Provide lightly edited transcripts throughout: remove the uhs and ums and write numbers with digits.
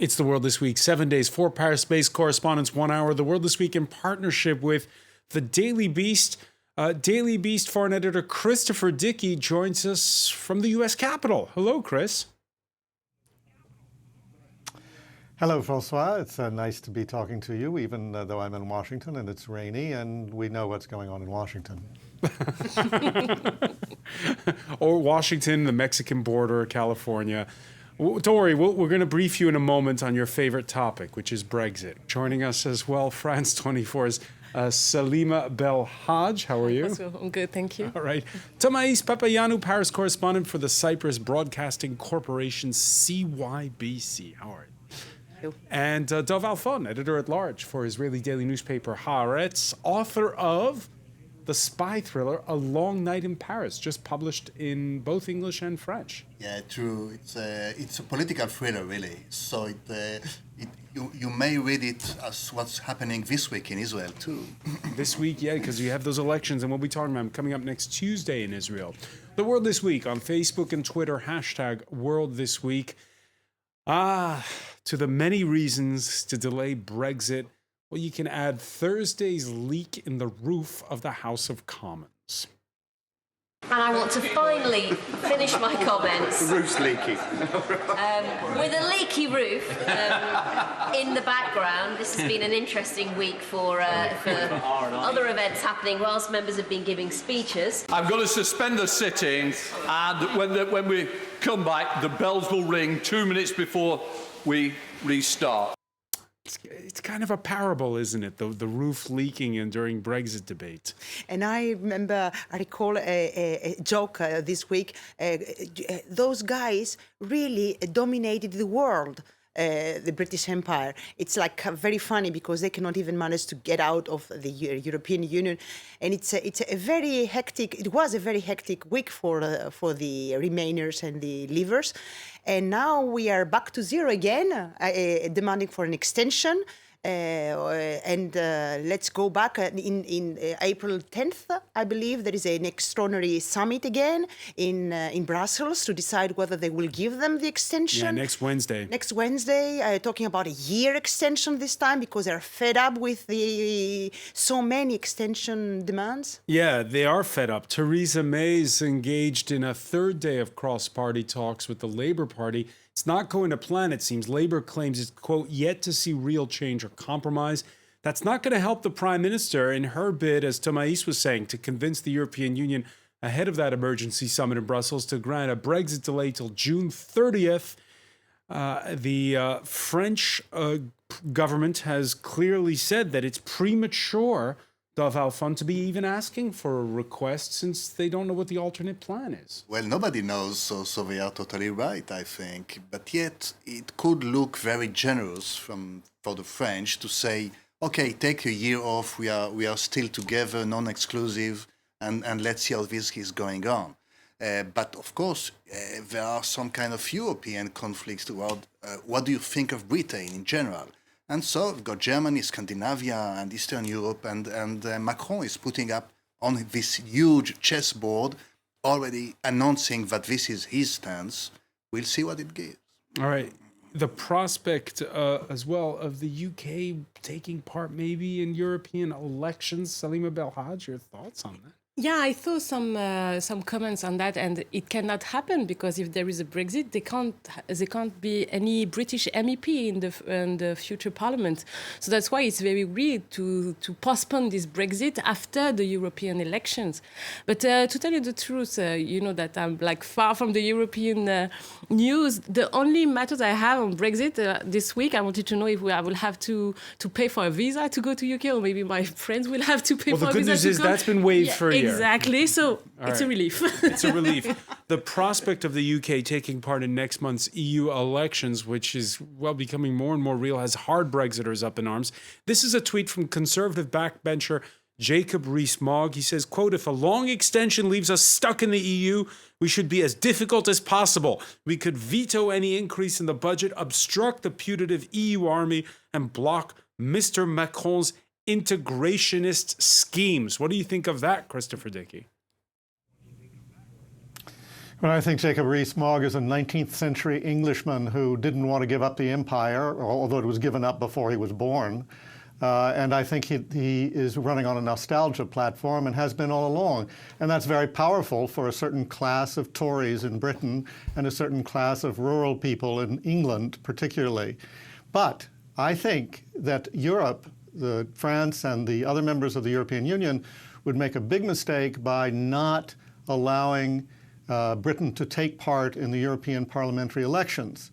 It's The World This Week, 7 days, 4 Paris-based correspondents, 1 hour. The World This Week in partnership with the Daily Beast. Daily Beast foreign editor Christopher Dickey joins us from the U.S. Capitol. Hello, Chris. Hello, François. It's nice to be talking to you, even though I'm in Washington and it's rainy and we know what's going on in Washington. Or Washington, the Mexican border, California. Don't worry, we're going to brief you in a moment on your favorite topic, which is Brexit. Joining us as well, France 24's Salima Belhaj. How are you? I'm good, thank you. All right. Thomais Papayannou, Paris correspondent for the Cyprus Broadcasting Corporation, CYBC. How are you? And Dov Alfon, editor-at-large for Israeli daily newspaper Haaretz, author of the spy thriller A Long Night in Paris, just published in both English and French. Yeah, true. It's a political thriller, really. So you may read it as what's happening this week in Israel, too. This week, yeah, because you have those elections, and we'll be talking about them coming up next Tuesday in Israel. The World This Week on Facebook and Twitter, hashtag World This Week. To the many reasons to delay Brexit, well, you can add Thursday's leak in the roof of the House of Commons. And I want to finally finish my comments. The roof's leaking. With a leaky roof in the background. This has been an interesting week for other events happening whilst members have been giving speeches. I'm going to suspend the sitting, and when we come back, the bells will ring 2 minutes before we restart. It's kind of a parable, isn't it? The roof leaking and during Brexit debate. And I recall a joke this week. Those guys really dominated the world. The British Empire. It's like very funny because they cannot even manage to get out of the European Union, and it's a very hectic. It was a very hectic week for the Remainers and the Leavers, and now we are back to zero again, demanding for an extension. And let's go back in April 10th, I believe. There is an extraordinary summit again in Brussels to decide whether they will give them the extension. Yeah, next Wednesday. Next Wednesday, talking about a year extension this time because they're fed up with so many extension demands. Yeah, they are fed up. Theresa May is engaged in a third day of cross-party talks with the Labour Party. It's not going to plan, it seems. Labour claims it's, quote, yet to see real change or compromise. That's not going to help the Prime Minister in her bid, as Thomais was saying, to convince the European Union ahead of that emergency summit in Brussels to grant a Brexit delay till June 30th. The French government has clearly said that it's premature, Dov Alfon, to be even asking for a request since they don't know what the alternate plan is. Well, nobody knows, so they are totally right, I think. But yet, it could look very generous for the French to say, okay, take a year off, we are still together, non-exclusive, and let's see how this is going on. But of course, there are some kind of European conflicts about what do you think of Britain in general. And so we've got Germany, Scandinavia, and Eastern Europe, and Macron is putting up on this huge chessboard, already announcing that this is his stance. We'll see what it gives. All right. The prospect as well of the UK taking part maybe in European elections. Salima Belhaj, your thoughts on that? Yeah, I saw some comments on that, and it cannot happen because if there is a Brexit, there can't be any British MEP in the future Parliament. So that's why it's very weird to postpone this Brexit after the European elections. But to tell you the truth, you know that I'm like far from the European news. The only matters I have on Brexit this week, I wanted to know if I will have to pay for a visa to go to UK, or maybe my friends will have to pay for a visa. Well, the good news is that's been waived for a year. Exactly, so it's a relief. It's a relief. The prospect of the UK taking part in next month's EU elections, which is, well, becoming more and more real, has hard Brexiters up in arms. This is a tweet from Conservative backbencher Jacob Rees-Mogg. He says, quote, if a long extension leaves us stuck in the EU, we should be as difficult as possible. We could veto any increase in the budget, obstruct the putative EU army, and block Mr. Macron's integrationist schemes. What do you think of that, Christopher Dickey? Well, I think Jacob Rees-Mogg is a 19th century Englishman who didn't want to give up the empire, although it was given up before he was born. And I think he is running on a nostalgia platform and has been all along. And that's very powerful for a certain class of Tories in Britain and a certain class of rural people in England particularly. But I think that Europe, France and the other members of the European Union would make a big mistake by not allowing Britain to take part in the European parliamentary elections.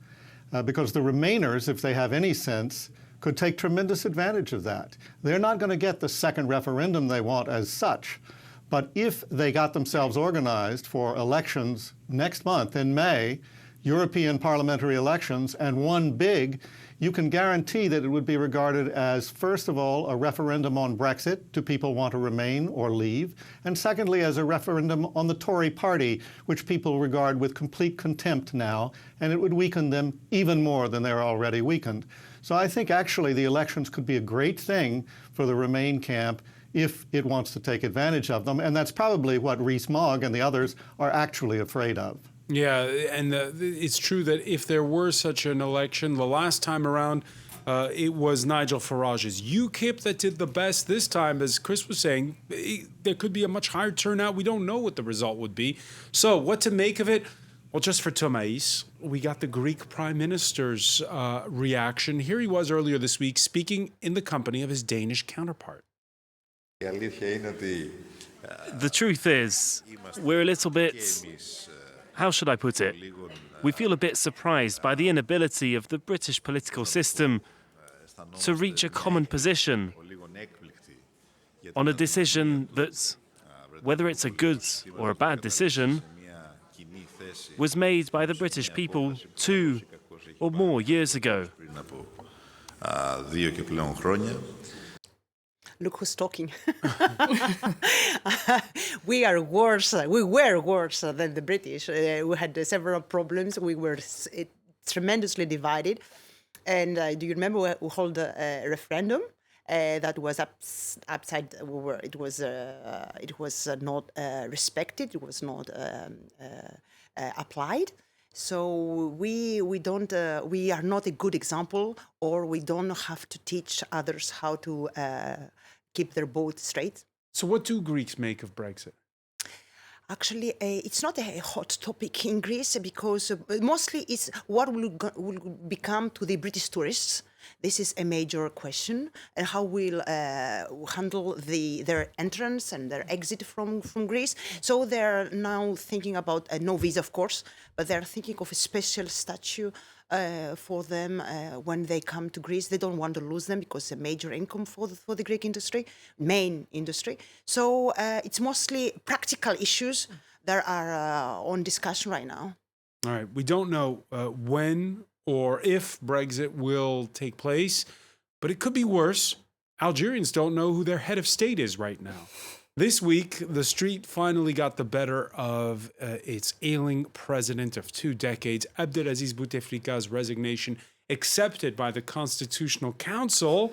Because the Remainers, if they have any sense, could take tremendous advantage of that. They're not going to get the second referendum they want as such, but if they got themselves organized for elections next month in May, European parliamentary elections, and won big, you can guarantee that it would be regarded as, first of all, a referendum on Brexit. Do people want to remain or leave? And secondly, as a referendum on the Tory party, which people regard with complete contempt now, and it would weaken them even more than they're already weakened. So I think actually the elections could be a great thing for the Remain camp if it wants to take advantage of them. And that's probably what Rees-Mogg and the others are actually afraid of. Yeah, and it's true that if there were such an election, the last time around, it was Nigel Farage's UKIP that did the best. This time, as Chris was saying, there could be a much higher turnout. We don't know what the result would be. So what to make of it? Well, just for Thomas, we got the Greek Prime Minister's reaction. Here he was earlier this week speaking in the company of his Danish counterpart. The truth is, we're a little bit, how should I put it? We feel a bit surprised by the inability of the British political system to reach a common position on a decision that, whether it's a good or a bad decision, was made by the British people 2 or more years ago. Look who's talking. We were worse than the British. We had several problems. We were tremendously divided. And do you remember we held a referendum that was upside? It was not respected. It was not applied. So we are not a good example, or we don't have to teach others how to keep their boat straight. So what do Greeks make of Brexit? Actually, it's not a hot topic in Greece because mostly it's what will become to the British tourists. This is a major question, and how we'll handle their entrance and their exit from Greece. So they're now thinking about no visa, of course, but they're thinking of a special statute for them when they come to Greece. They don't want to lose them because it's a major income for the Greek industry, main industry. So it's mostly practical issues that are on discussion right now. All right. We don't know when or if Brexit will take place, but it could be worse. Algerians don't know who their head of state is right now. This week, the street finally got the better of its ailing president of 2 decades, Abdelaziz Bouteflika's resignation, accepted by the Constitutional Council,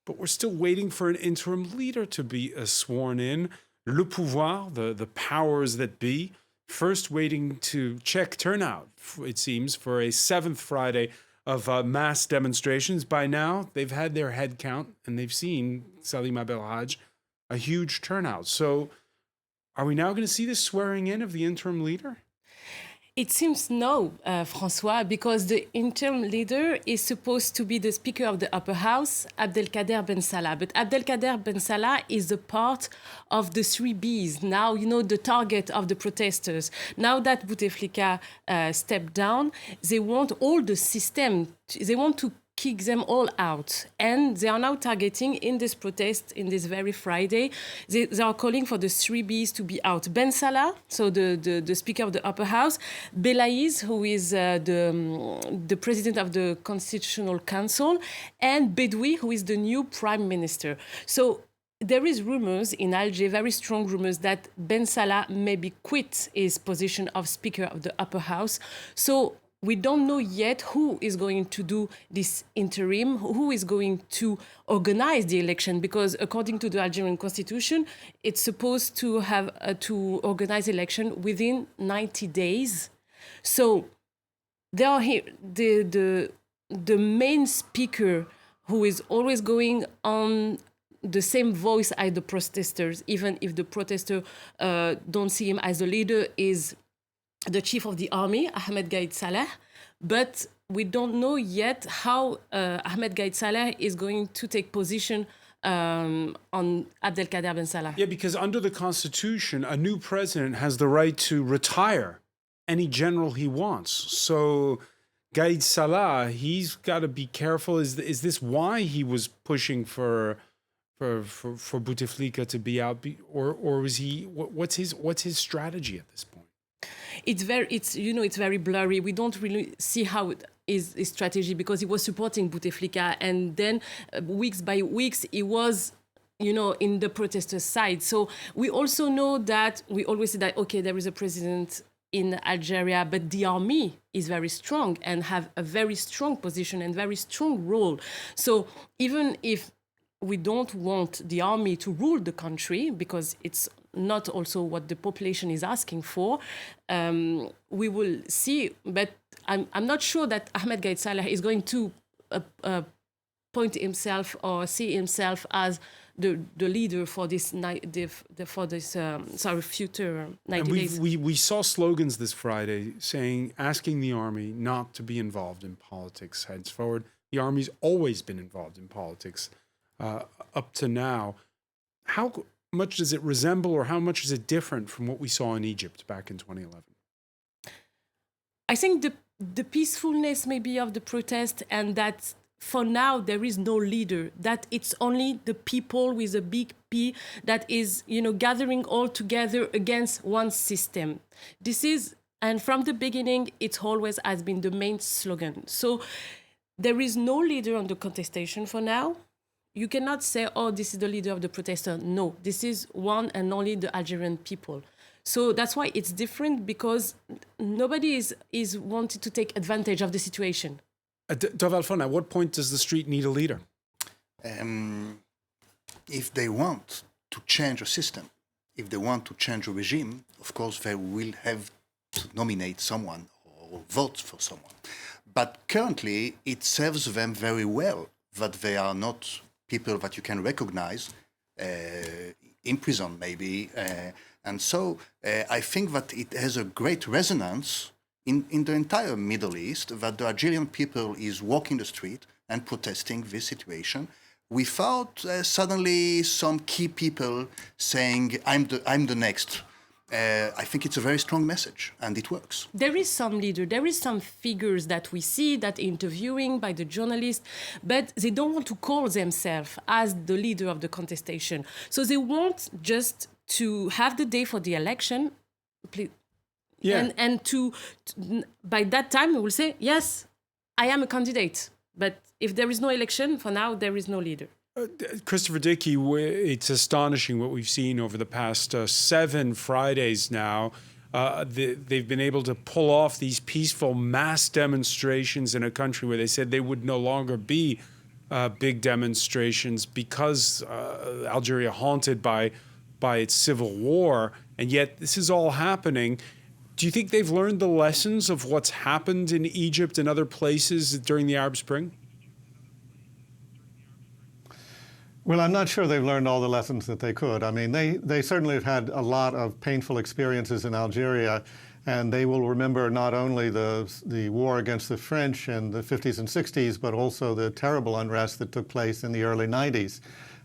but we're still waiting for an interim leader to be sworn in. Le pouvoir, the powers that be, first waiting to check turnout, it seems, for a 7th Friday of mass demonstrations. By now, they've had their head count, and they've seen, Salim Abdelhaj, a huge turnout. So are we now going to see the swearing in of the interim leader? It seems no, François, because the interim leader is supposed to be the Speaker of the Upper House, Abdelkader Ben Salah. But Abdelkader Ben Salah is a part of the 3 Bs. Now, you know, the target of the protesters. Now that Bouteflika stepped down, they want all the system, they want to kick them all out. And they are now targeting in this protest, in this very Friday, they are calling for the 3 Bs to be out. Ben Salah, so the Speaker of the Upper House, Belaïz, who is the President of the Constitutional Council, and Bedoui, who is the new Prime Minister. So there is rumors in Alger, very strong rumors, that Ben Salah maybe quit his position of Speaker of the Upper House. So we don't know yet who is going to do this interim, who is going to organize the election, because according to the Algerian constitution, it's supposed to have to organize election within 90 days. So there are here the main speaker who is always going on the same voice as the protesters, even if the protesters don't see him as a leader, is the chief of the army, Ahmed Gaid Saleh. But we don't know yet how Ahmed Gaid Saleh is going to take position on Abdelkader Ben Salah. Yeah, because under the Constitution, a new president has the right to retire any general he wants. So Gaid Salah, he's got to be careful. Is this why he was pushing for Bouteflika to be out, or was he? What's his strategy at this point? It's very blurry. We don't really see how it is his strategy, because he was supporting Bouteflika, and then weeks by weeks he was, in the protesters' side. So we also know that we always say that there is a president in Algeria, but the army is very strong and have a very strong position and very strong role. So even if we don't want the army to rule the country, because it's not also what the population is asking for, we will see. But I'm not sure that Ahmed Gaid Saleh is going to point himself or see himself as the leader for this future 90 days. We saw slogans this Friday asking the army not to be involved in politics henceforward. The army's always been involved in politics up to now. How much does it resemble, or how much is it different from what we saw in Egypt back in 2011? I think the peacefulness maybe of the protest, and that for now there is no leader, that it's only the people with a big P that is, gathering all together against one system. And from the beginning, it always has been the main slogan. So there is no leader on the contestation for now. You cannot say, this is the leader of the protester. No, this is one and only the Algerian people. So that's why it's different, because nobody is wanting to take advantage of the situation. Dov Alfon, at what point does the street need a leader? If they want to change a system, if they want to change a regime, of course they will have to nominate someone or vote for someone. But currently, it serves them very well that they are not people that you can recognize, in prison maybe. And so I think that it has a great resonance in the entire Middle East, that the Algerian people is walking the street and protesting this situation without suddenly some key people saying, I'm the next. I think it's a very strong message, and it works. There is some leader, there is some figures that we see that interviewing by the journalists, but they don't want to call themselves as the leader of the contestation. So they want just to have the day for the election, and to by that time we will say, yes, I am a candidate. But if there is no election, for now, there is no leader. Christopher Dickey, it's astonishing what we've seen over the past 7 Fridays now. They've been able to pull off these peaceful mass demonstrations in a country where they said they would no longer be big demonstrations because Algeria haunted by its civil war. And yet this is all happening. Do you think they've learned the lessons of what's happened in Egypt and other places during the Arab Spring? Well, I'm not sure they've learned all the lessons that they could. I mean, they certainly have had a lot of painful experiences in Algeria, and they will remember not only the war against the French in the 50s and 60s, but also the terrible unrest that took place in the early 90s.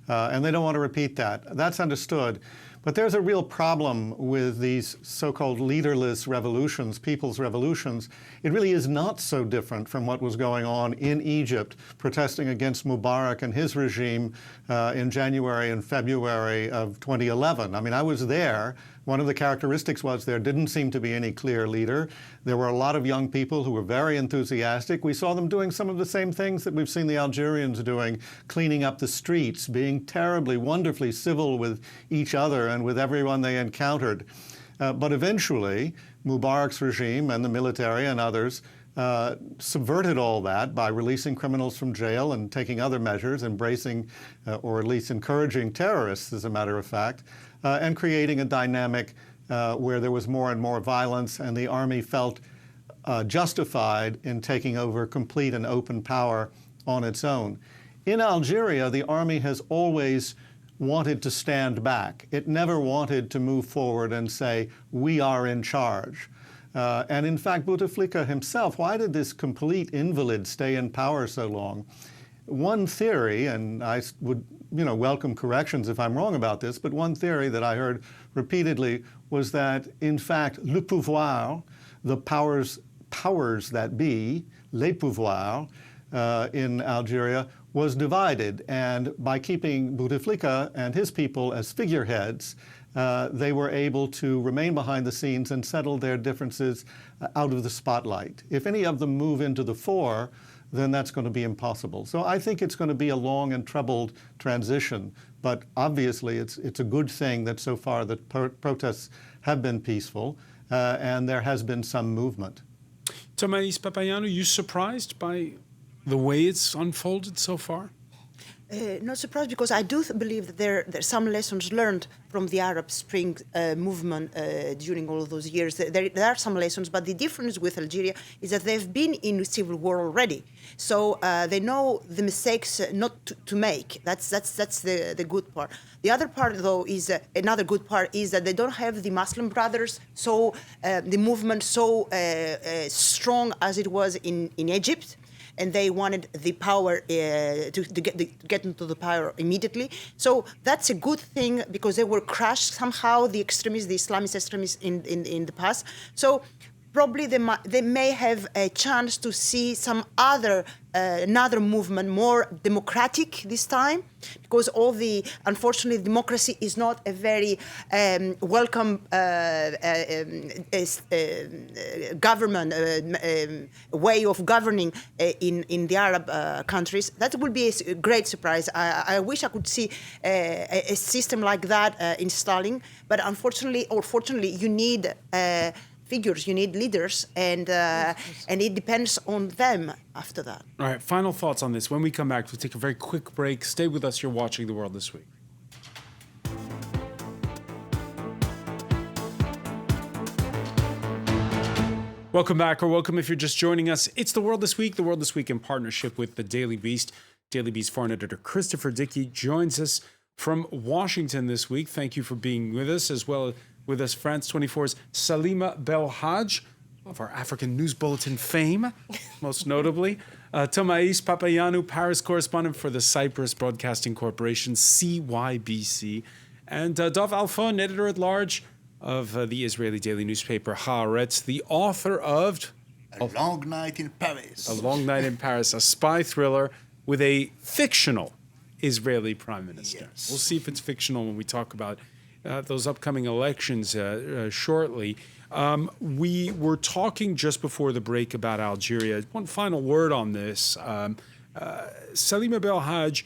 And they don't want to repeat that. That's understood. But there's a real problem with these so-called leaderless revolutions, people's revolutions. It really is not so different from what was going on in Egypt, protesting against Mubarak and his regime in January and February of 2011. I mean, I was there. One of the characteristics was there didn't seem to be any clear leader. There were a lot of young people who were very enthusiastic. We saw them doing some of the same things that we've seen the Algerians doing, cleaning up the streets, being terribly, wonderfully civil with each other and with everyone they encountered. But eventually, Mubarak's regime and the military and others subverted all that by releasing criminals from jail and taking other measures, embracing or at least encouraging terrorists, as a matter of fact, and creating a dynamic where there was more and more violence, and the army felt justified in taking over complete and open power on its own. In Algeria, the army has always wanted to stand back. It never wanted to move forward and say, we are in charge. And in fact, Bouteflika himself, why did this complete invalid stay in power so long? One theory, and I would welcome corrections if I'm wrong about this, but one theory that I heard repeatedly was that, in fact, le pouvoir, the powers that be, les pouvoirs, in Algeria, was divided. And by keeping Bouteflika and his people as figureheads, they were able to remain behind the scenes and settle their differences out of the spotlight. If any of them move into the fore, then that's going to be impossible. So I think it's going to be a long and troubled transition. But obviously, it's a good thing that so far the protests have been peaceful, and there has been some movement. Thomais Papayannou, you surprised by the way it's unfolded so far? Not surprised, because I do believe that there are some lessons learned from the Arab Spring movement during all of those years. There are some lessons, but the difference with Algeria is that they've been in civil war already, so they know the mistakes not to make. That's the good part. The other part, though, is another good part is that they don't have the Muslim Brothers, so the movement so strong as it was in Egypt. And they wanted the power to get into the power immediately. So that's a good thing, because they were crushed somehow, the extremists, the Islamist extremists in the past. So probably they may have a chance to see some another movement, more democratic this time, because unfortunately, democracy is not a very welcome government way of governing in the Arab countries. That would be a great surprise. I wish I could see a system like that installing, but unfortunately or fortunately, you need figures, you need leaders, and it depends on them after that. All right, final thoughts on this. When we come back, we'll take a very quick break. Stay with us. You're watching The World This Week. Welcome back, or welcome if you're just joining us. It's The World This Week. The World This Week in partnership with The Daily Beast. Daily Beast foreign editor Christopher Dickey joins us from Washington this week. Thank you for being with us, as well as with us, France 24's Salima Belhaj, of our African News Bulletin fame, most notably. Thomais Papayannou, Paris correspondent for the Cyprus Broadcasting Corporation, CYBC. And Dov Alfon, editor-at-large of the Israeli daily newspaper Haaretz, the author of A Long Night in Paris. A Long Night in Paris, a spy thriller with a fictional Israeli prime minister. Yes. We'll see if it's fictional when we talk about those upcoming elections shortly. We were talking just before the break about Algeria. One final word on this. Salima Belhaj,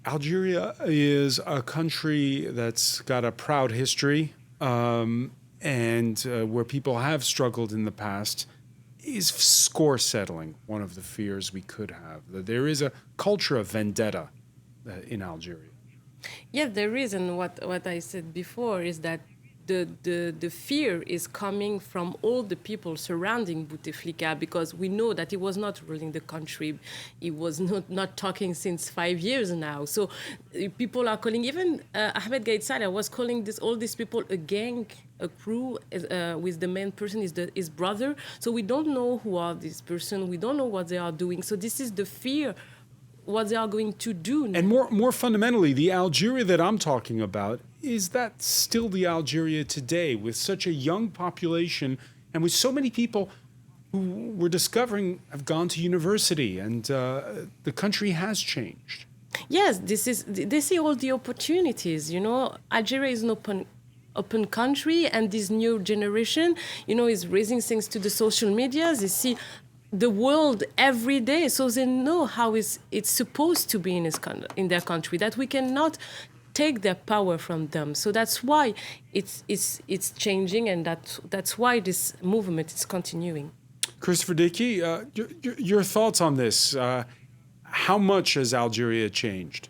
Algeria is a country that's got a proud history and where people have struggled in the past. Is score settling one of the fears we could have? That there is a culture of vendetta in Algeria. Yeah, there is, and what I said before is that the fear is coming from all the people surrounding Bouteflika, because we know that he was not ruling the country. He was not talking since 5 years now. So people are calling, even Ahmed Gaid Saleh was calling all these people a gang, a crew, with the main person is his brother. So we don't know who are these person. We don't know what they are doing. So this is the fear, what they are going to do now. And more fundamentally, the Algeria that I'm talking about, is that still the Algeria today, with such a young population and with so many people who we're discovering have gone to university, and the country has changed? Yes, they see all the opportunities. Algeria is an open country, and this new generation, is raising things to the social media. They see the world every day, so they know how it's supposed to be in their country, that we cannot take their power from them. So that's why it's changing, and that's why this movement is continuing. Christopher Dickey, your thoughts on this? How much has Algeria changed?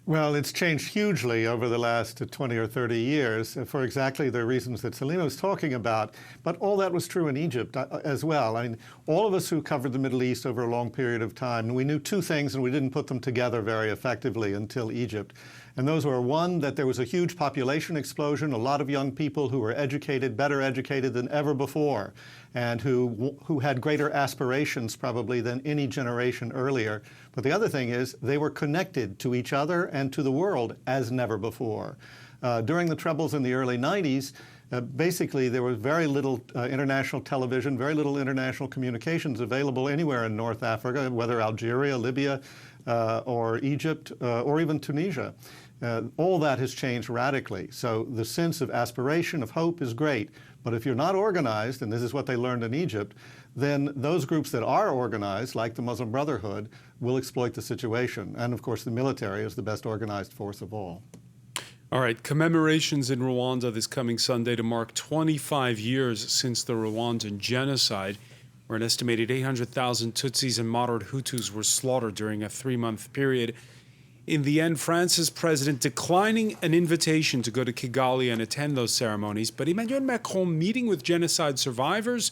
Well, it's changed hugely over the last 20 or 30 years for exactly the reasons that Selina was talking about. But all that was true in Egypt as well. I mean, all of us who covered the Middle East over a long period of time, we knew two things and we didn't put them together very effectively until Egypt. And those were, one, that there was a huge population explosion, a lot of young people who were educated, better educated than ever before, and who had greater aspirations probably than any generation earlier. But the other thing is they were connected to each other and to the world as never before. During the troubles in the early 90s, basically there was very little international television, very little international communications available anywhere in North Africa, whether Algeria, Libya, or Egypt, or even Tunisia. All that has changed radically. So the sense of aspiration, of hope is great. But if you're not organized, and this is what they learned in Egypt, then those groups that are organized, like the Muslim Brotherhood, will exploit the situation. And of course, the military is the best organized force of all. All right, commemorations in Rwanda this coming Sunday to mark 25 years since the Rwandan genocide, where an estimated 800,000 Tutsis and moderate Hutus were slaughtered during a 3-month period. In the end, France's president declining an invitation to go to Kigali and attend those ceremonies, but Emmanuel Macron meeting with genocide survivors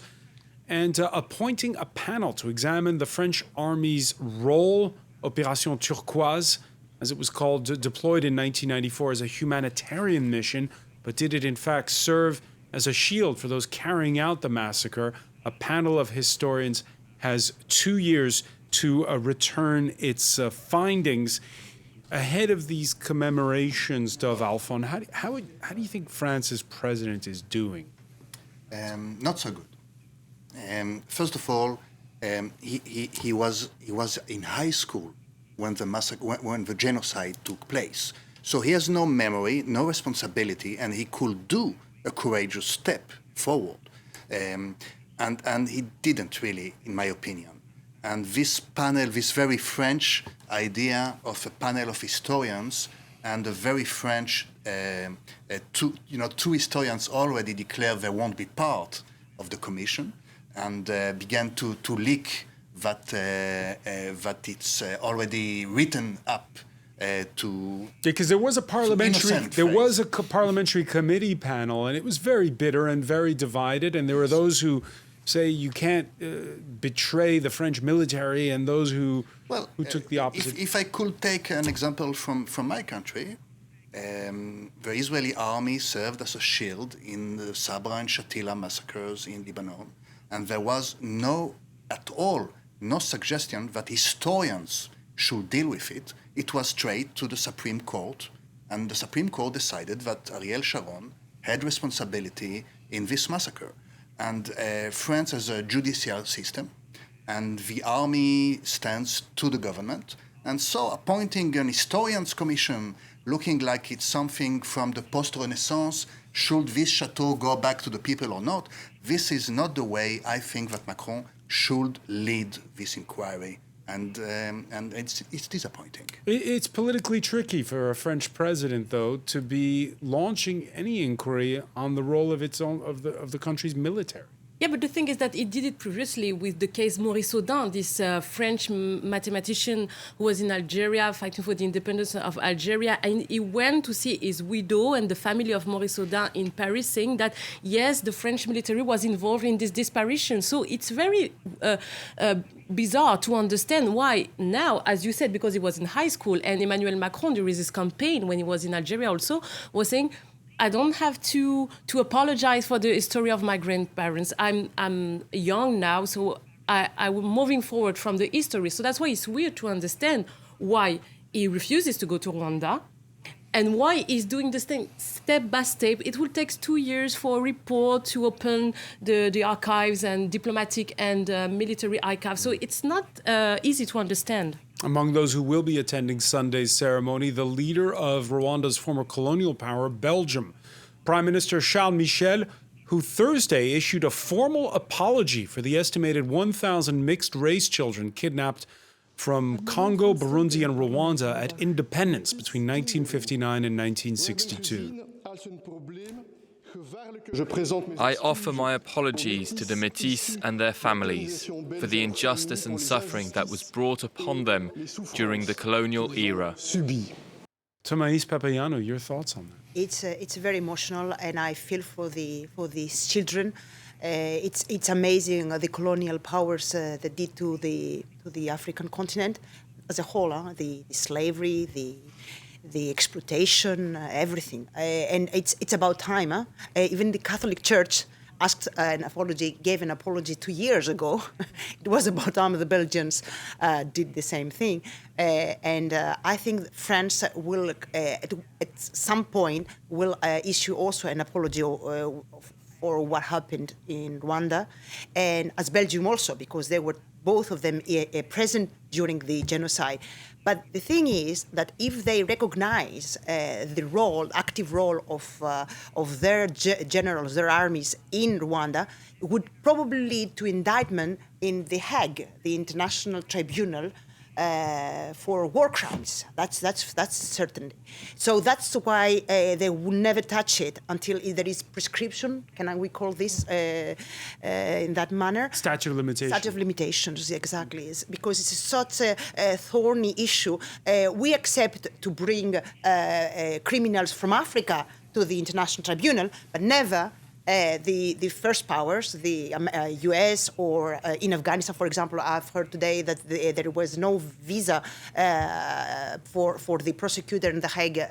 and appointing a panel to examine the French army's role, Opération Turquoise, as it was called, deployed in 1994 as a humanitarian mission, but did it in fact serve as a shield for those carrying out the massacre? A panel of historians has 2 years to return its findings. Ahead of these commemorations, Dov Alphon, how do you think France's president is doing? Not so good. First of all, he was in high school when the genocide took place. So he has no memory, no responsibility, and he could do a courageous step forward. And he didn't really, in my opinion. And this panel, this very French idea of a panel of historians and a very French, two historians already declared they won't be part of the commission and began to leak that it's already written up because there was a parliamentary committee panel, and it was very bitter and very divided, and there were those who say you can't betray the French military, and those who took the opposite. If I could take an example from my country, the Israeli army served as a shield in the Sabra and Shatila massacres in Lebanon, and there was no suggestion that historians should deal with it. It was straight to the Supreme Court, and the Supreme Court decided that Ariel Sharon had responsibility in this massacre. And France has a judicial system, and the army stands to the government. And so appointing an historians commission looking like it's something from the post-Renaissance, should this chateau go back to the people or not, this is not the way I think that Macron should lead this inquiry. And it's disappointing. It's politically tricky for a French president, though, to be launching any inquiry on the role of the country's military. Yeah, but the thing is that he did it previously with the case Maurice Audin, this French mathematician who was in Algeria fighting for the independence of Algeria. And he went to see his widow and the family of Maurice Audin in Paris, saying that, yes, the French military was involved in this disparition. So it's very bizarre to understand why now, as you said, because he was in high school, and Emmanuel Macron, during his campaign, when he was in Algeria also, was saying, I don't have to apologize for the history of my grandparents. I'm young now, so I'm moving forward from the history. So that's why it's weird to understand why he refuses to go to Rwanda and why he's doing this thing step by step. It will take 2 years for a report to open the archives and diplomatic and military archives. So it's not easy to understand. Among those who will be attending Sunday's ceremony, the leader of Rwanda's former colonial power, Belgium, Prime Minister Charles Michel, who Thursday issued a formal apology for the estimated 1,000 mixed-race children kidnapped from Congo, Burundi, and Rwanda at independence between 1959 and 1962. I offer my apologies to the Métis and their families for the injustice and suffering that was brought upon them during the colonial era. Thomais Papayannou, your thoughts on that? It's very emotional, and I feel for these children. It's amazing the colonial powers that did to the African continent as a whole, the slavery, the exploitation, everything, and it's about time. Even the Catholic Church gave an apology 2 years ago. It was about time the Belgians did the same thing, and I think France will at some point will issue also an apology for what happened in Rwanda, and as Belgium also, because they were both of them present during the genocide. But the thing is that if they recognize the active role of their generals, their armies in Rwanda, it would probably lead to indictment in The Hague, the International Tribunal for war crimes. That's certain. So that's why they will never touch it until there is prescription. Can we call this in that manner? Statute of limitations. Statute of limitations, exactly. It's because it's such a thorny issue. We accept to bring criminals from Africa to the International Tribunal, but never the first powers, the US or in Afghanistan, for example. I've heard today that there was no visa for the prosecutor in The Hague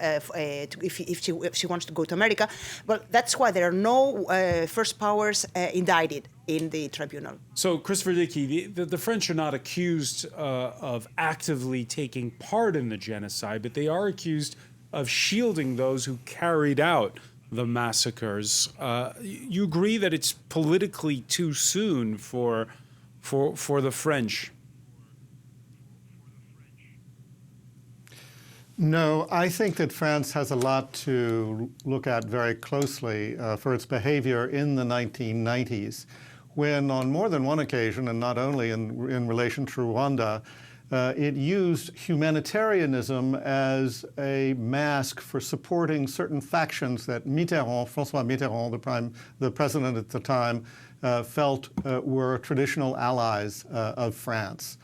if she wants to go to America. Well, that's why there are no first powers indicted in the tribunal. So, Christopher Dickey, the French are not accused of actively taking part in the genocide, but they are accused of shielding those who carried out the massacres. You agree that it's politically too soon for the French? No, I think that France has a lot to look at very closely for its behavior in the 1990s, when on more than one occasion, and not only in relation to Rwanda, it used humanitarianism as a mask for supporting certain factions that François Mitterrand, the president at the time, felt were traditional allies of France.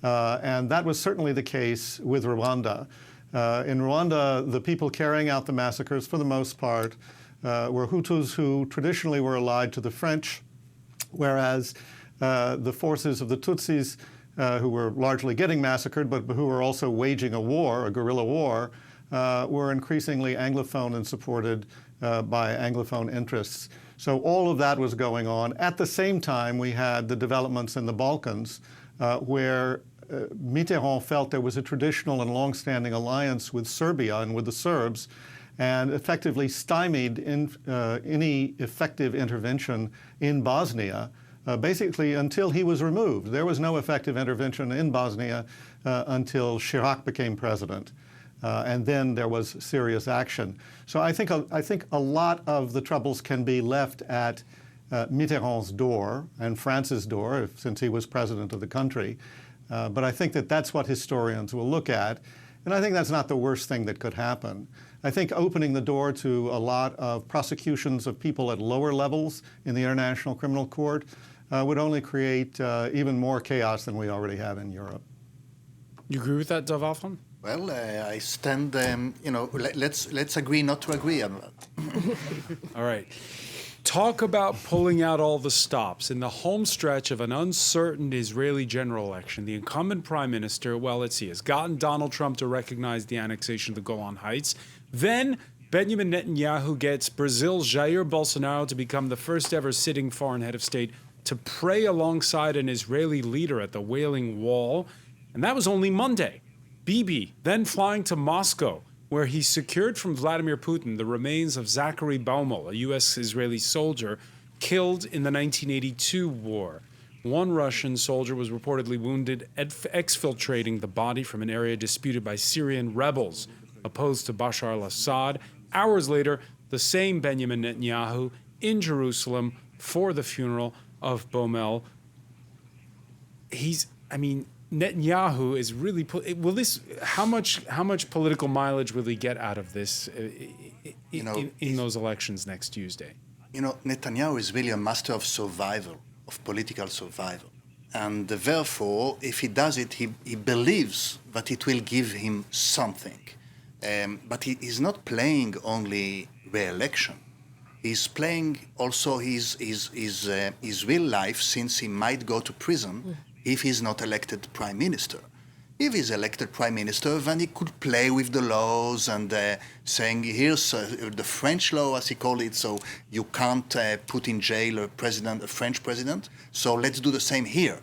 And that was certainly the case with Rwanda. In Rwanda, the people carrying out the massacres, for the most part, were Hutus who traditionally were allied to the French, whereas the forces of the Tutsis, who were largely getting massacred, but who were also waging a war, a guerrilla war, were increasingly Anglophone and supported by Anglophone interests. So all of that was going on. At the same time, we had the developments in the Balkans, where Mitterrand felt there was a traditional and long-standing alliance with Serbia and with the Serbs, and effectively stymied any effective intervention in Bosnia, basically until he was removed. There was no effective intervention in Bosnia until Chirac became president. And then there was serious action. So I think a lot of the troubles can be left at Mitterrand's door and France's door, since he was president of the country. But I think that that's what historians will look at. And I think that's not the worst thing that could happen. I think opening the door to a lot of prosecutions of people at lower levels in the International Criminal Court would only create even more chaos than we already have in Europe. You agree with that, Dov Afram? Well, I stand, let's agree not to agree on that. All right. Talk about pulling out all the stops. In the home stretch of an uncertain Israeli general election, the incumbent prime minister, well, let's see, has gotten Donald Trump to recognize the annexation of the Golan Heights. Then Benjamin Netanyahu gets Brazil's Jair Bolsonaro to become the first ever sitting foreign head of state to pray alongside an Israeli leader at the Wailing Wall. And that was only Monday. Bibi then flying to Moscow, where he secured from Vladimir Putin the remains of Zachary Baumel, a U.S.-Israeli soldier killed in the 1982 war. One Russian soldier was reportedly wounded exfiltrating the body from an area disputed by Syrian rebels opposed to Bashar al-Assad. Hours later, the same Benjamin Netanyahu in Jerusalem for the funeral of Baumel. Netanyahu is really will this how much political mileage will he get out of this in those elections next Tuesday? Netanyahu is really a master of survival, of political survival. And therefore, if he does it, he believes that it will give him something. But he is not playing only re-election. He's playing also his real life, since he might go to prison if he's not elected prime minister. If he's elected prime minister, then he could play with the laws and saying, here's the French law, as he called it, so you can't put in jail a French president, so let's do the same here.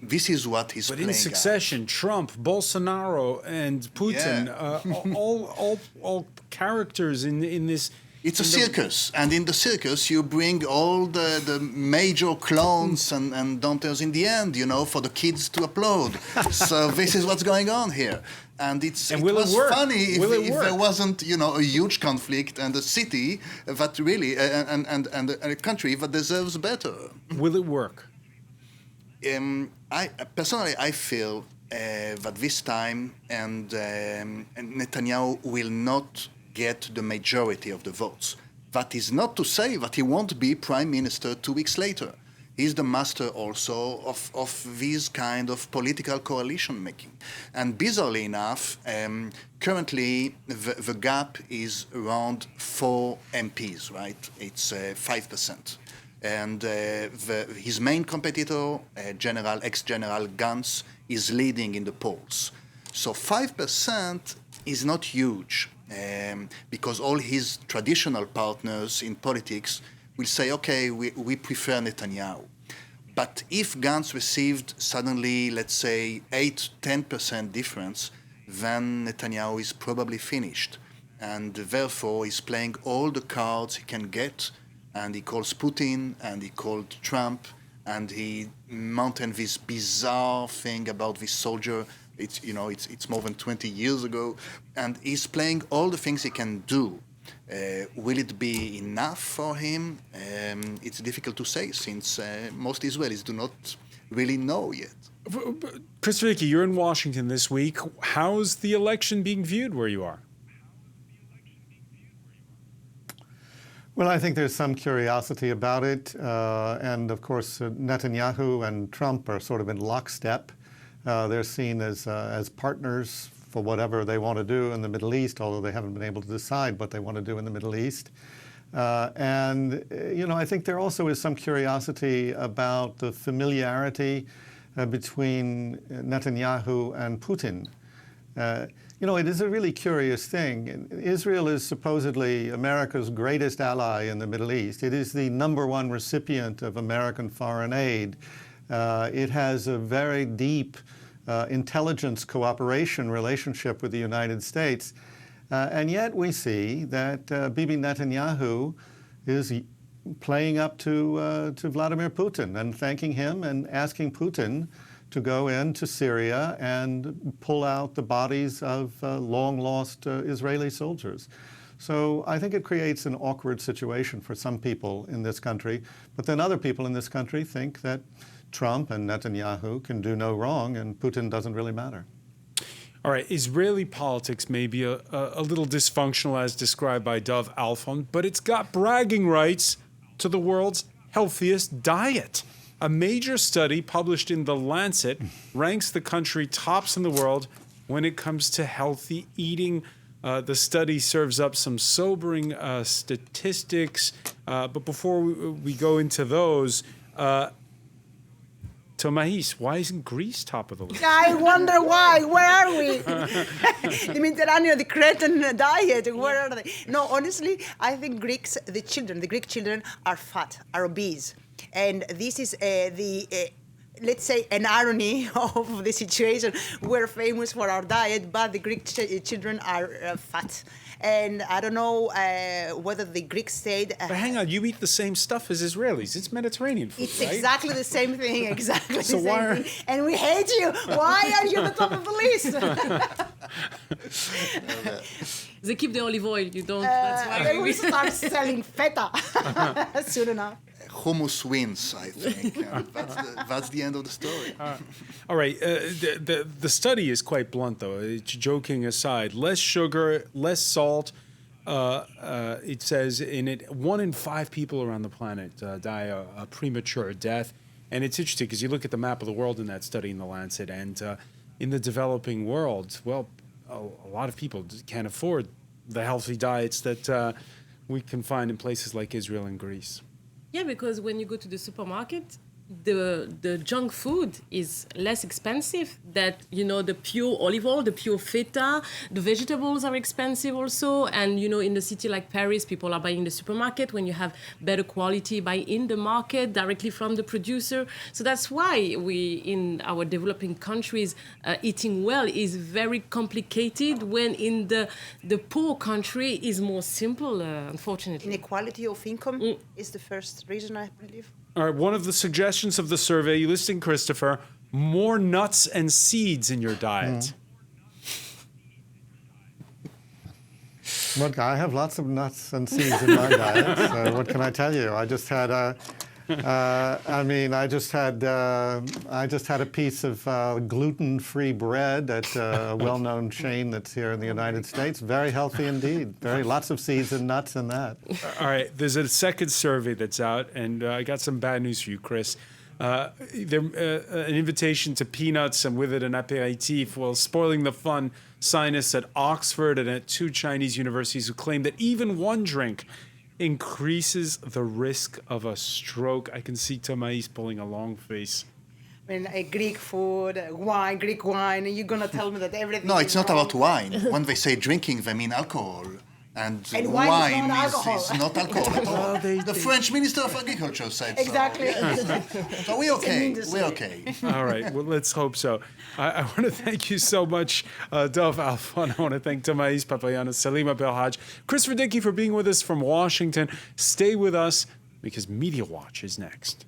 This is what he's playing. But in succession, Trump, Bolsonaro, and Putin, all characters in this. It's a circus, and in the circus you bring all the major clowns and dancers in the end, for the kids to applaud. So this is what's going on here. And it was funny if there wasn't, a huge conflict and a city that really, and a country that deserves better. Will it work? I feel that this time and Netanyahu will not get the majority of the votes. That is not to say that he won't be prime minister 2 weeks later. He's the master also of this kind of political coalition making. And bizarrely enough, currently the gap is around 4 MPs, right? It's 5%. And his main competitor, ex-General Gantz, is leading in the polls. So 5% is not huge. Because all his traditional partners in politics will say, okay, we prefer Netanyahu. But if Gantz received suddenly, let's say, 8-10% difference, then Netanyahu is probably finished. And therefore, he's playing all the cards he can get, and he calls Putin, and he called Trump, and he mounted this bizarre thing about this soldier. It's more than 20 years ago, and he's playing all the things he can do. Will it be enough for him? It's difficult to say, since most Israelis do not really know yet. Christopher Hickey, you're in Washington this week. How's the election being viewed where you are? Well, I think there's some curiosity about it, and of course Netanyahu and Trump are sort of in lockstep. They're seen as partners for whatever they want to do in the Middle East, although they haven't been able to decide what they want to do in the Middle East. I think there also is some curiosity about the familiarity between Netanyahu and Putin. It is a really curious thing. Israel is supposedly America's greatest ally in the Middle East. It is the #1 recipient of American foreign aid. It has a very deep intelligence cooperation relationship with the United States. And yet we see that Bibi Netanyahu is playing up to Vladimir Putin and thanking him and asking Putin to go into Syria and pull out the bodies of long-lost Israeli soldiers. So I think it creates an awkward situation for some people in this country, but then other people in this country think that Trump and Netanyahu can do no wrong and Putin doesn't really matter. All right, Israeli politics may be a little dysfunctional as described by Dov Alfon, but it's got bragging rights to the world's healthiest diet. A major study published in The Lancet ranks the country tops in the world when it comes to healthy eating. The study serves up some sobering statistics, but before we go into those, Tomais, why isn't Greece top of the list? I wonder why. Where are we? The Mediterranean, the Cretan diet, where are they? No, honestly, I think the Greek children are fat, are obese. And this is let's say, an irony of the situation. We're famous for our diet, but the Greek children are fat. And I don't know whether the Greek state... But hang on, you eat the same stuff as Israelis. It's Mediterranean food, It's right? exactly the same thing, exactly So the same thing. And we hate you. Why are you at the top of the list? They keep the olive oil, you don't. That's why they will start selling feta soon enough. hummus wins, I think. And that's the end of the story. All right. The study is quite blunt, though. Joking aside, less sugar, less salt. It says in it, 1 in 5 people around the planet die a premature death. And it's interesting because you look at the map of the world in that study in The Lancet, and in the developing world, well, a lot of people can't afford the healthy diets that we can find in places like Israel and Greece. Yeah, because when you go to the supermarket, the junk food is less expensive than, the pure olive oil, the pure feta. The vegetables are expensive also. And, in a city like Paris, people are buying in the supermarket when you have better quality, buy in the market directly from the producer. So that's why we, in our developing countries, eating well is very complicated, when in the poor country is more simple, unfortunately. Inequality of income is the first reason, I believe. All right, one of the suggestions of the survey, you listing, Christopher, more nuts and seeds in your diet. Look, I have lots of nuts and seeds in my diet. So what can I tell you? I just had I just had a piece of gluten-free bread at a well-known chain that's here in the United States. Very healthy indeed. Lots of seeds and nuts in that. All right, there's a second survey that's out, and I got some bad news for you, Chris. An invitation to peanuts and with it an aperitif, while spoiling the fun. Scientists at Oxford and at 2 Chinese universities who claim that even one drink increases the risk of a stroke. I can see Thomais pulling a long face. I mean, Greek food, Greek wine, and you're going to tell me that everything No, it's is not wrong. about wine. When they say drinking, they mean alcohol. And wine is not alcohol at all. The French Minister of Agriculture said exactly. So we're okay. We're okay. All right, well, let's hope so. I want to thank you so much, Dov Alfon. I want to thank Thomais Papagiannis, Salima Belhaj, Chris Verdicki for being with us from Washington. Stay with us because Media Watch is next.